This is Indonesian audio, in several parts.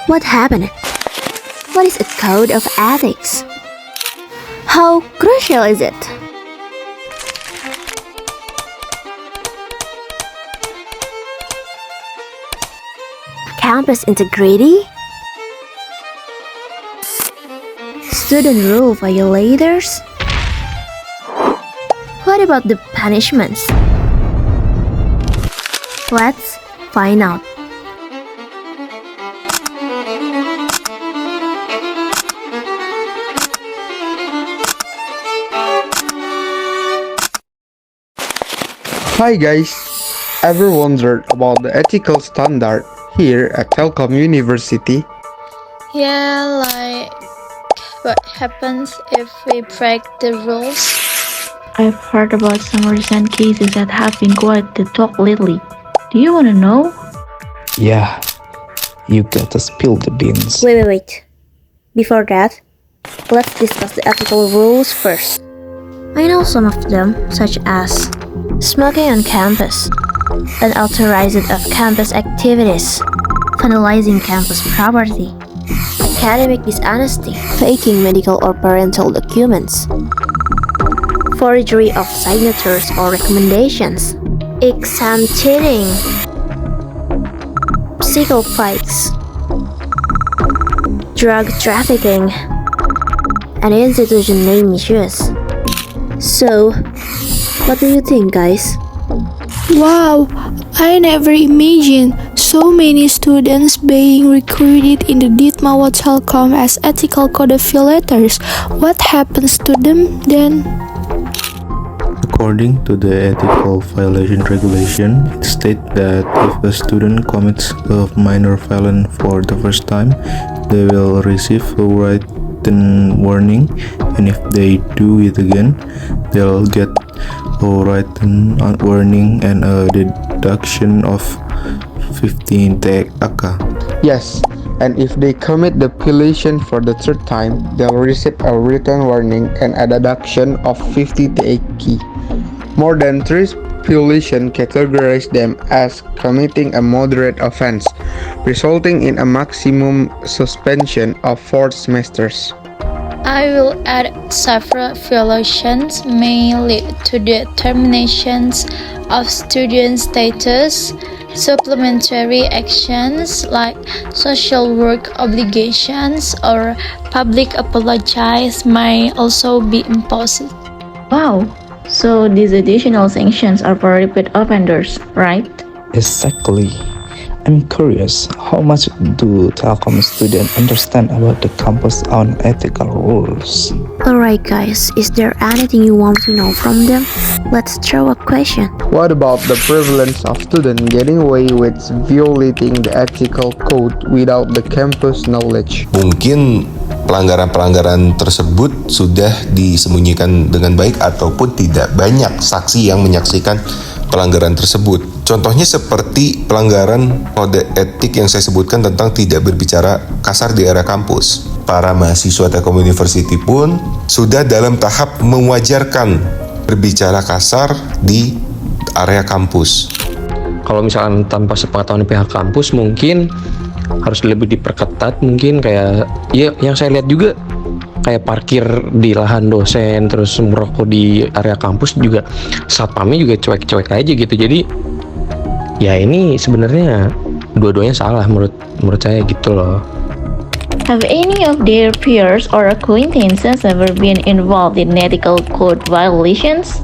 What happened? What is a code of ethics? How crucial is it? Campus integrity? Student rule violators? What about the punishments? Let's find out. Hi guys! Ever wondered about the ethical standard here at Telkom University? Yeah, like what happens if we break the rules? I've heard about some recent cases that have been quite the talk lately. Do you want to know? Yeah, you gotta spill the beans. Wait. Before that, let's discuss the ethical rules first. I know some of them, such as smoking on campus, unauthorized off-campus activities, vandalizing campus property, academic dishonesty, faking medical or parental documents, forgery of signatures or recommendations, exam cheating, psycho fights, drug trafficking, and institution name issues. So, what do you think, guys? Wow, I never imagined so many students being recruited in the Ditmawa Telkom as ethical code violators. What happens to them then? According to the ethical violation regulation, it states that if a student commits a minor felony for the first time, they will receive a written warning, and if they do it again, they'll get a written warning and a deduction of 15 TAK. Yes, and if they commit the violation for the third time, they'll receive a written warning and a deduction of 50 TAK. More than 3 violations categorize them as committing a moderate offense, resulting in a maximum suspension of 4 semesters. I will add several violations may lead to the terminations of student status. Supplementary actions like social work obligations or public apologies may also be imposed. Wow, so these additional sanctions are for repeat offenders, right? Exactly. I'm curious, how much do Telkom students understand about the campus on ethical rules? Alright guys, is there anything you want to know from them? Let's throw a question. What about the prevalence of students getting away with violating the ethical code without the campus knowledge? Mungkin pelanggaran-pelanggaran tersebut sudah disembunyikan dengan baik ataupun tidak banyak saksi yang menyaksikan pelanggaran tersebut. Contohnya seperti pelanggaran kode etik yang saya sebutkan tentang tidak berbicara kasar di area kampus. Para mahasiswa Telkom University pun sudah dalam tahap mewajarkan berbicara kasar di area kampus. Kalau misalkan tanpa sepengetahuan pihak kampus mungkin harus lebih diperketat, mungkin kayak ya yang saya lihat juga kayak parkir di lahan dosen terus merokok di area kampus juga satpamnya juga cuek-cuek aja gitu. Jadi ya ini sebenarnya dua-duanya salah menurut saya gitu loh. Have any of their peers or acquaintances ever been involved in ethical code violations?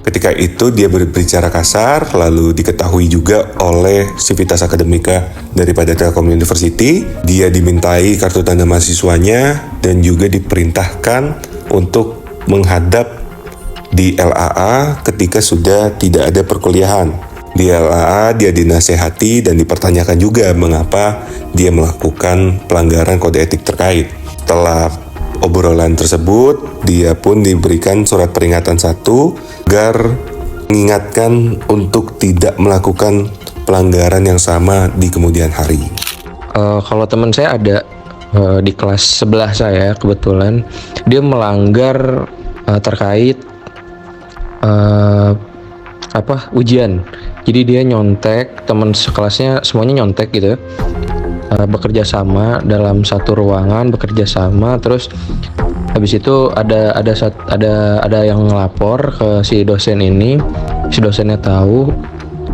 Ketika itu dia berbicara kasar, lalu diketahui juga oleh Civitas Akademika daripada Telkom University. Dia dimintai kartu tanda mahasiswanya dan juga diperintahkan untuk menghadap di LAA ketika sudah tidak ada perkuliahan. Di LAA dia dinasehati dan dipertanyakan juga mengapa dia melakukan pelanggaran kode etik terkait. Setelah obrolan tersebut, dia pun diberikan surat peringatan 1 agar mengingatkan untuk tidak melakukan pelanggaran yang sama di kemudian hari. Kalau teman saya ada di kelas sebelah saya kebetulan dia melanggar terkait ujian. Jadi dia nyontek, teman sekelasnya semuanya nyontek gitu. bekerja sama dalam satu ruangan, bekerja sama, terus habis itu ada yang ngelapor ke si dosen ini, si dosennya tahu,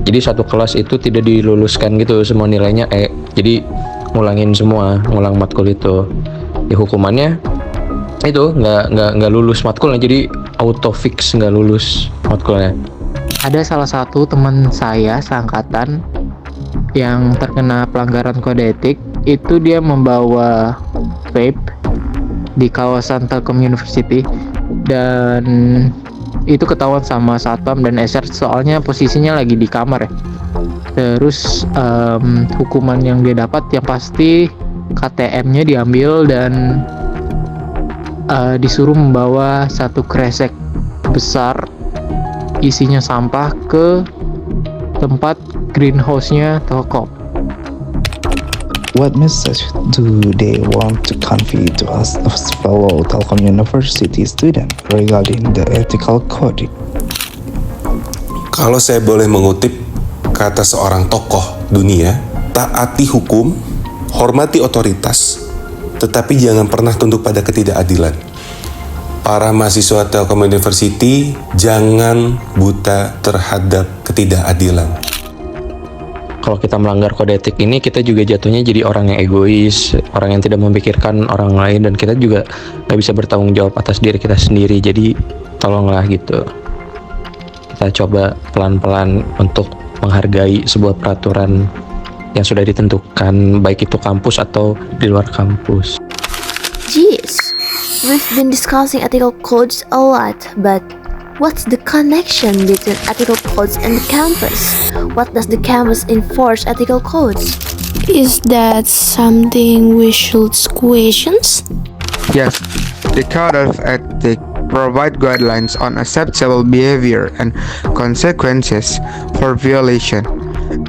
jadi satu kelas itu tidak diluluskan gitu, semua nilainya E, jadi ngulang matkul itu, ya hukumannya itu nggak lulus matkulnya, jadi auto fix nggak lulus matkulnya. Ada salah satu teman saya seangkatan yang terkena pelanggaran kode etik. Itu dia membawa vape di kawasan Telkom University, dan itu ketahuan sama satpam dan SR, soalnya posisinya lagi di kamar ya. Terus hukuman yang dia dapat yang pasti KTM-nya diambil dan disuruh membawa satu kresek besar isinya sampah ke tempat greenhouse-nya Telkom. What message do they want to convey to us as fellow Telkom University student regarding the ethical code? Kalau saya boleh mengutip kata seorang tokoh dunia, taati hukum, hormati otoritas, tetapi jangan pernah tunduk pada ketidakadilan. Para mahasiswa Telkom University, jangan buta terhadap ketidakadilan. Kalau kita melanggar kode etik ini, kita juga jatuhnya jadi orang yang egois, orang yang tidak memikirkan orang lain, dan kita juga nggak bisa bertanggung jawab atas diri kita sendiri. Jadi tolonglah gitu, kita coba pelan-pelan untuk menghargai sebuah peraturan yang sudah ditentukan, baik itu kampus atau di luar kampus. Geez, we've been discussing ethical codes a lot, but what's the connection between ethical codes and the campus? What does the campus enforce ethical codes? Is that something we should question? Yes, the Code of Ethics provide guidelines on acceptable behavior and consequences for violation,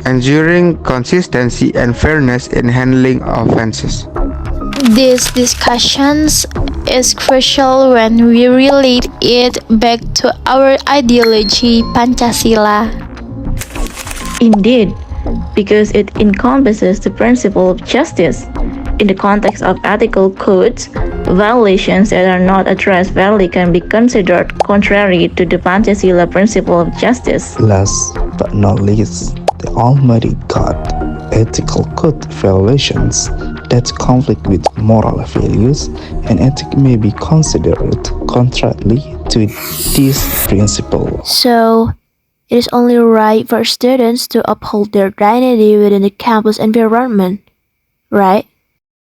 ensuring consistency and fairness in handling offenses. These discussions is crucial when we relate it back to our ideology Pancasila. Indeed, because it encompasses the principle of justice. In the context of ethical codes, violations that are not addressed fairly can be considered contrary to the Pancasila principle of justice. Last but not least, the Almighty God, ethical code violations that conflict with moral values and ethics may be considered contrary to this principle. So, it is only right for students to uphold their dignity within the campus environment, right?